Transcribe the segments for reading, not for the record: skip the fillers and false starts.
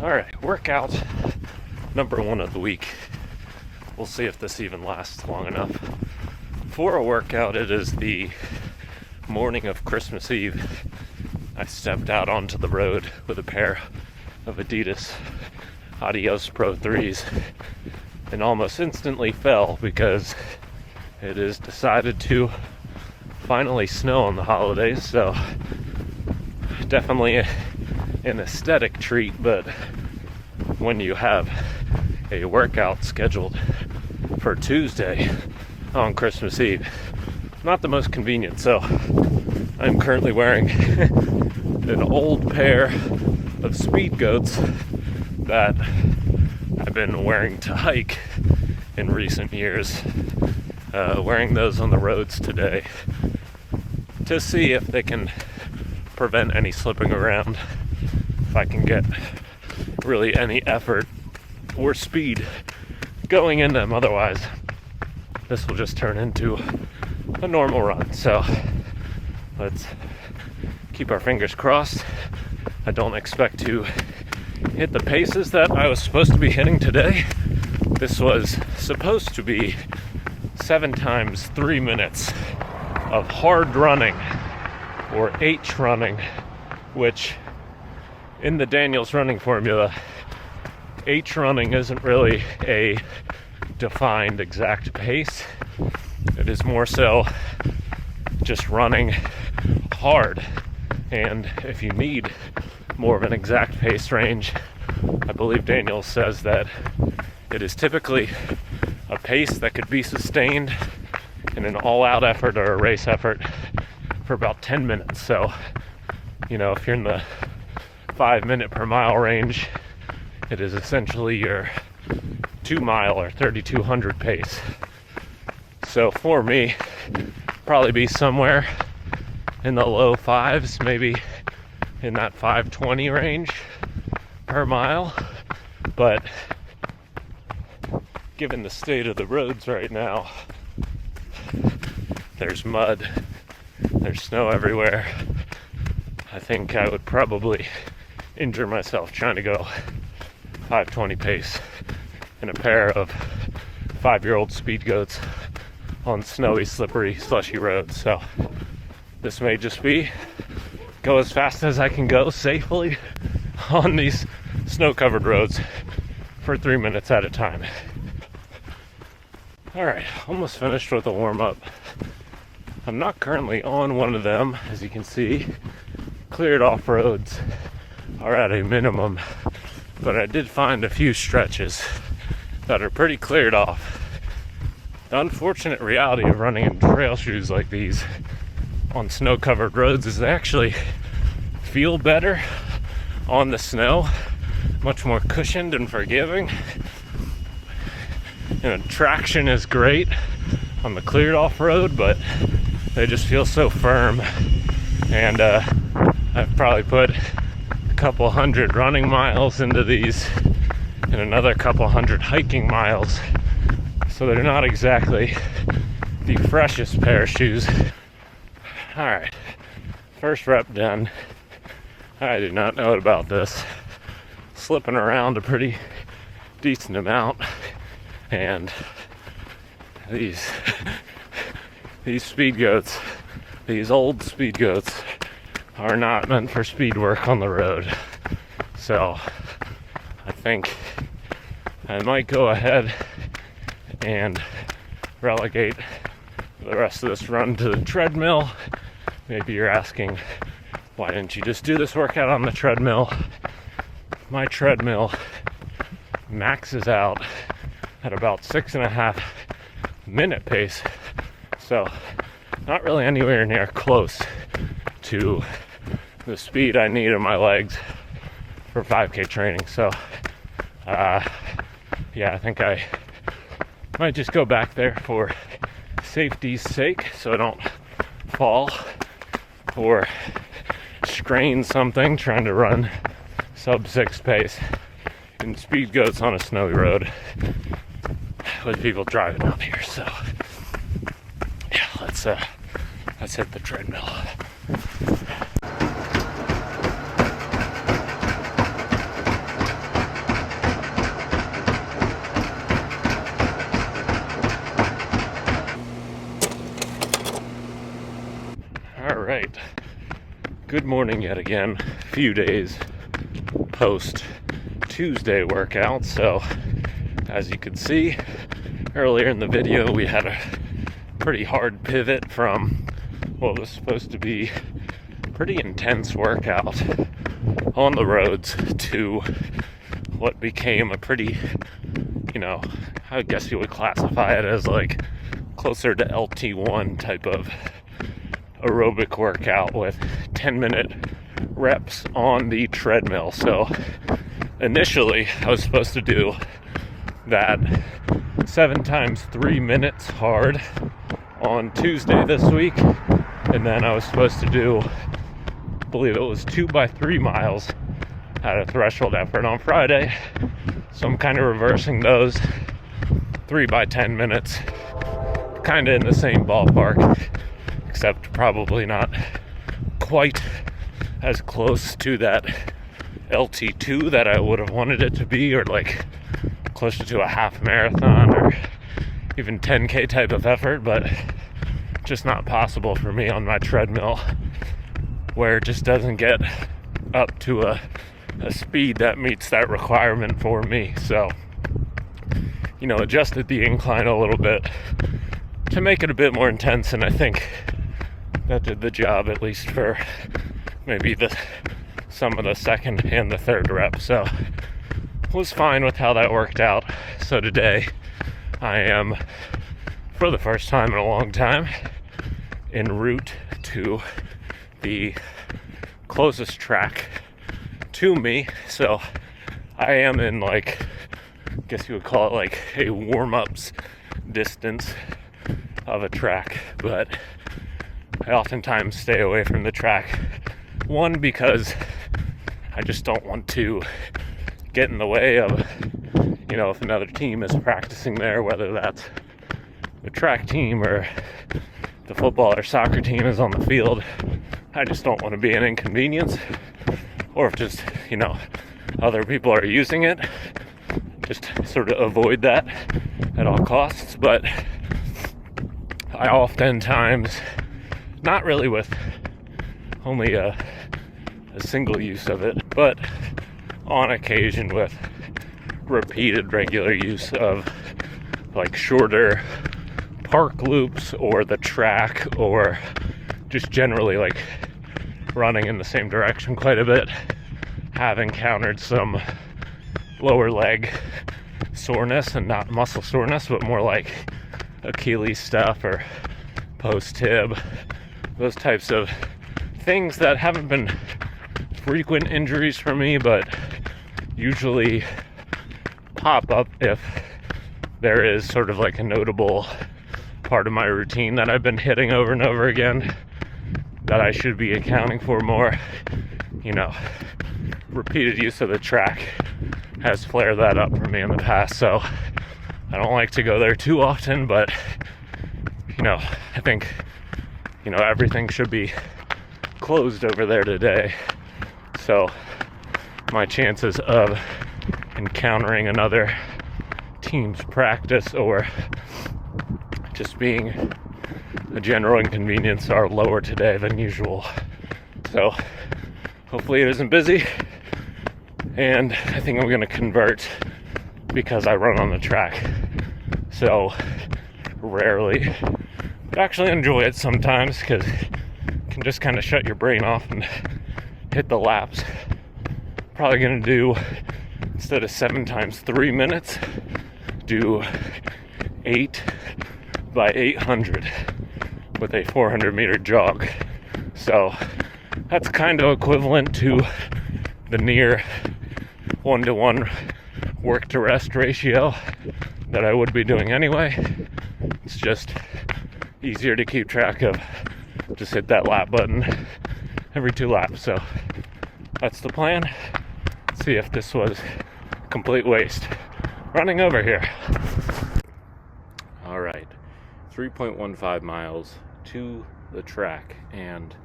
Alright, workout number 1 of the week. We'll see if this even lasts long enough. For a workout, it is the morning of Christmas Eve. I stepped out onto the road with a pair of Adidas Adios Pro 3s and almost instantly fell because it is decided to finally snow on the holidays, so definitely an aesthetic treat, but when you have a workout scheduled for Tuesday on Christmas Eve, not the most convenient. So I'm currently wearing an old pair of Speed Goats that I've been wearing to hike in recent years, wearing those on the roads today to see if they can prevent any slipping around, if I can get really any effort or speed going in them. Otherwise, this will just turn into a normal run. So let's keep our fingers crossed. I don't expect to hit the paces that I was supposed to be hitting today. This was supposed to be 7 times 3 minutes of hard running, or H running, which in the Daniels running formula, H running isn't really a defined exact pace. It is more so just running hard. And if you need more of an exact pace range, I believe Daniels says that it is typically a pace that could be sustained in an all-out effort or a race effort for about 10 minutes. So, if you're in the 5 minute per mile range, it is essentially your 2 mile or 3,200 pace. So for me, probably be somewhere in the low 5s, maybe in that 520 range per mile. But given the state of the roads right now, there's mud, there's snow everywhere, I think I would probably injure myself trying to go 520 pace in a pair of 5-year-old Speed Goats on snowy, slippery, slushy roads. So this may just be go as fast as I can go safely on these snow-covered roads for 3 minutes at a time. Alright, almost finished with a warm-up. I'm not currently on one of them, as you can see. Cleared off roads are at a minimum, but I did find a few stretches that are pretty cleared off. The unfortunate reality of running in trail shoes like these on snow-covered roads is they actually feel better on the snow, much more cushioned and forgiving. Traction is great on the cleared off road, but they just feel so firm. And I've probably put a couple hundred running miles into these and another couple hundred hiking miles, so they're not exactly the freshest pair of shoes. Alright, first rep done. I did not know about this. Slipping around a pretty decent amount, and these Speed Goats, these old Speed Goats, are not meant for speed work on the road. So I think I might go ahead and relegate the rest of this run to the treadmill. Maybe you're asking, why didn't you just do this workout on the treadmill? My treadmill maxes out at about 6.5 minute pace, so not really anywhere near close to the speed I need in my legs for 5K training. So I think I might just go back there for safety's sake, so I don't fall or strain something trying to run sub 6 pace in Speed Goats on a snowy road with people driving out here. So yeah, let's hit the treadmill. Alright, good morning yet again. A few days post Tuesday workout. So as you can see earlier in the video, we had a pretty hard pivot from what was supposed to be pretty intense workout on the roads to what became a pretty, I guess you would classify it as like closer to LT1 type of aerobic workout with 10-minute reps on the treadmill. So initially I was supposed to do that 7 times 3 minutes hard on Tuesday this week, and then I was supposed to do, I believe it was 2 by 3 miles at a threshold effort on Friday. So I'm kind of reversing those. 3 by 10 minutes, kind of in the same ballpark, except probably not quite as close to that LT2 that I would have wanted it to be, or like closer to a half marathon or even 10K type of effort, but just not possible for me on my treadmill, where it just doesn't get up to a speed that meets that requirement for me. So, adjusted the incline a little bit to make it a bit more intense, and I think that did the job, at least for maybe some of the second and the third rep. So was fine with how that worked out. So today I am, for the first time in a long time, en route to the closest track to me. So I am in, I guess you would call it like a warm-ups distance of a track, but I oftentimes stay away from the track. One, because I just don't want to get in the way of, if another team is practicing there, whether that's the track team or the football or soccer team is on the field. I just don't want to be an inconvenience, or if just, other people are using it, just sort of avoid that at all costs. But I oftentimes, not really with only a single use of it, but on occasion with repeated regular use of shorter park loops or the track, or just generally running in the same direction quite a bit, have encountered some lower leg soreness, and not muscle soreness, but more like Achilles stuff or post-tib, those types of things that haven't been frequent injuries for me, but usually pop up if there is sort of a notable part of my routine that I've been hitting over and over again that I should be accounting for more. Repeated use of the track has flared that up for me in the past, so I don't like to go there too often, but I think everything should be closed over there today, so my chances of encountering another team's practice or just being a general inconvenience are lower today than usual. So hopefully it isn't busy, and I think I'm going to convert because I run on the track so rarely, but actually enjoy it sometimes, because you can just kind of shut your brain off and hit the laps. Probably going to do, instead of 7 times 3 minutes, do 8 by 800 with a 400 meter jog. So that's kind of equivalent to the near 1-to-1 work to rest ratio that I would be doing anyway. It's just easier to keep track of. Just hit that lap button every 2 laps. So that's the plan. See if this was a complete waste running over here. All right, 3.15 miles to the track, and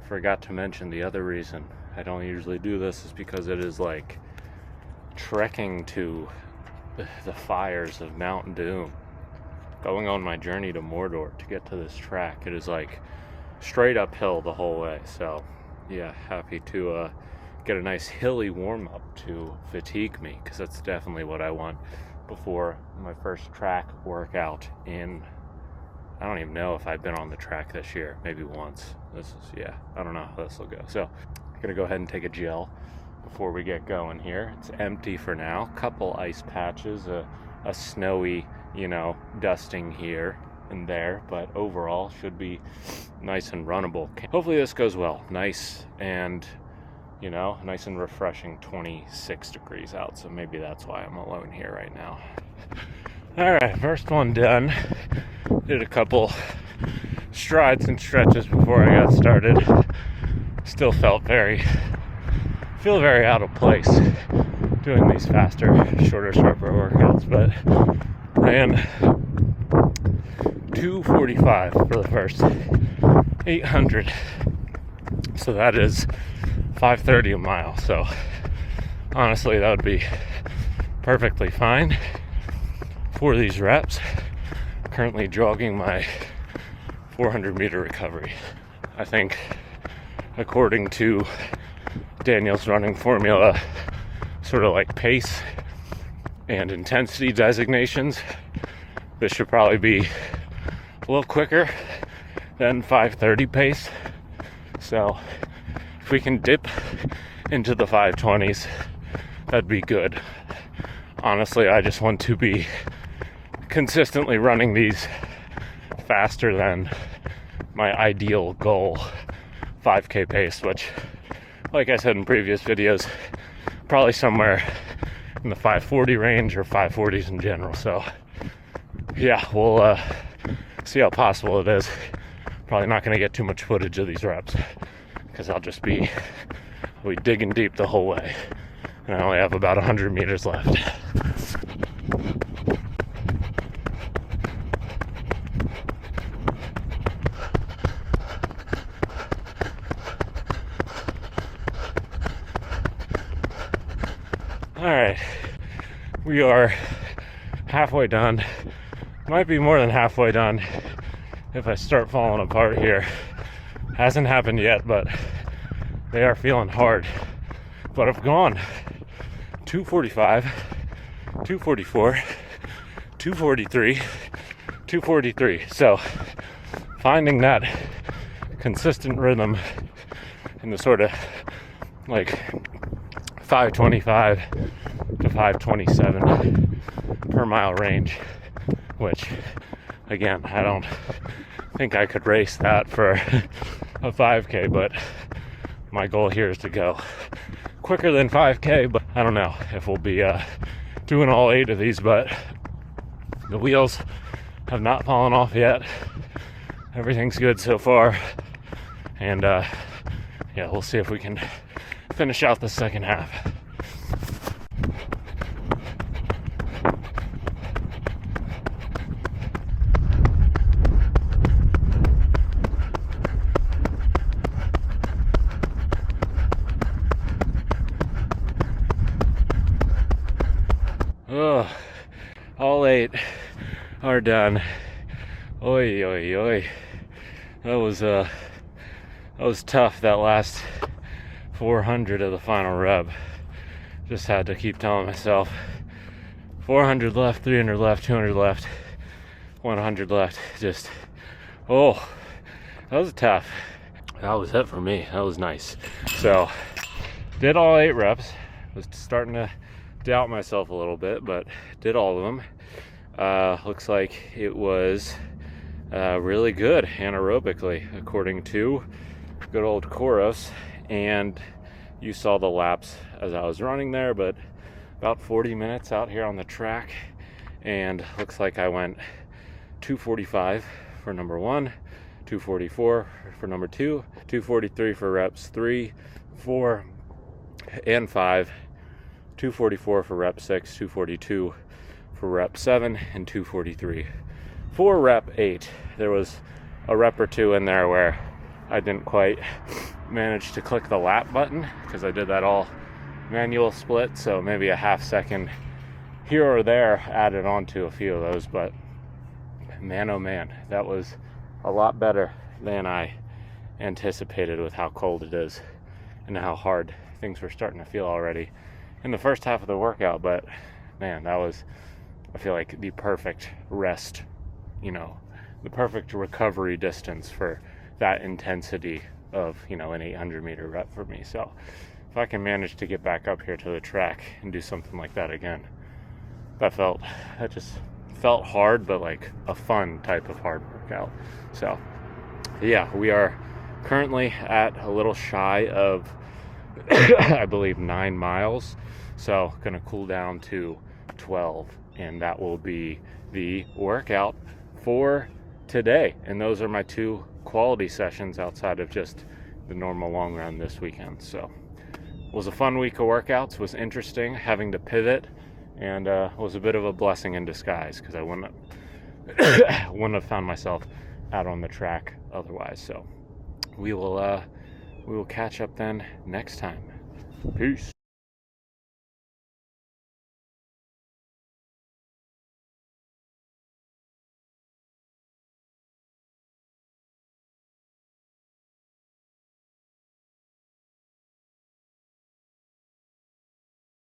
forgot to mention the other reason I don't usually do this is because it is trekking to the fires of Mount Doom. Going on my journey to Mordor to get to this track, it is straight uphill the whole way. So yeah, happy to get a nice hilly warm-up to fatigue me, because that's definitely what I want before my first track workout in, I don't even know if I've been on the track this year, maybe once. I don't know how this will go. So I'm gonna go ahead and take a gel before we get going here. It's empty for now. Couple ice patches, a snowy, dusting here and there, but overall should be nice and runnable. Hopefully this goes well. Nice and refreshing. 26 degrees out, so maybe that's why I'm alone here right now. All right, first one done. Did a couple strides and stretches before I got started. Still feel very out of place doing these faster, shorter, sharper workouts, but ran 2:45 for the first 800. So that is 5:30 a mile. So honestly, that would be perfectly fine for these reps. Currently jogging my 400 meter recovery. I think according to Daniel's running formula, sort of like pace and intensity designations, this should probably be a little quicker than 5:30 pace. So if we can dip into the 5:20s, that'd be good. Honestly, I just want to be consistently running these faster than my ideal goal 5K pace, which, like I said in previous videos, probably somewhere in the 5:40 range or 5:40s in general. So yeah, we'll see how possible it is. Probably not going to get too much footage of these reps because I'll be digging deep the whole way, and I only have about 100 meters left. All right, we are halfway done. Might be more than halfway done if I start falling apart here. Hasn't happened yet, but they are feeling hard. But I've gone 2:45, 2:44, 2:43, 2:43. So finding that consistent rhythm in the sort of like 5:25 to 5:27 per mile range, which again, I don't think I could race that for a 5K, but my goal here is to go quicker than 5K. But I don't know if we'll be doing all 8 of these, but the wheels have not fallen off yet. Everything's good so far, and yeah, we'll see if we can finish out the second half. Oh, all 8 are done. Oi, oi, oi. That was tough, that last 400 of the final rep. Just had to keep telling myself 400 left, 300 left, 200 left, 100 left. That was tough. That was it for me. That was nice. So did all 8 reps. Was starting to doubt myself a little bit, but did all of them. Looks like it was really good anaerobically, according to good old Coros. And you saw the laps as I was running there, but about 40 minutes out here on the track, and looks like I went 2:45 for number 1, 2:44 for number 2, 2:43 for reps 3, 4, and 5, 2:44 for rep 6, 2:42 for rep 7, and 2:43 for rep 8. There was a rep or two in there where I didn't quite manage to click the lap button because I did that all manual split, so maybe a half second here or there added on to a few of those. But man, oh man, that was a lot better than I anticipated with how cold it is and how hard things were starting to feel already in the first half of the workout. But man, that was, I feel like, the perfect rest, the perfect recovery distance for that intensity of, an 800 meter rep for me. So if I can manage to get back up here to the track and do something like that again, that just felt hard, but like a fun type of hard workout. So yeah, we are currently at a little shy of I believe 9 miles, so gonna cool down to 12, and that will be the workout for today. And those are my 2 quality sessions outside of just the normal long run this weekend. So it was a fun week of workouts. Was interesting having to pivot, and was a bit of a blessing in disguise, because I wouldn't have found myself out on the track otherwise. So we will catch up then next time. Peace.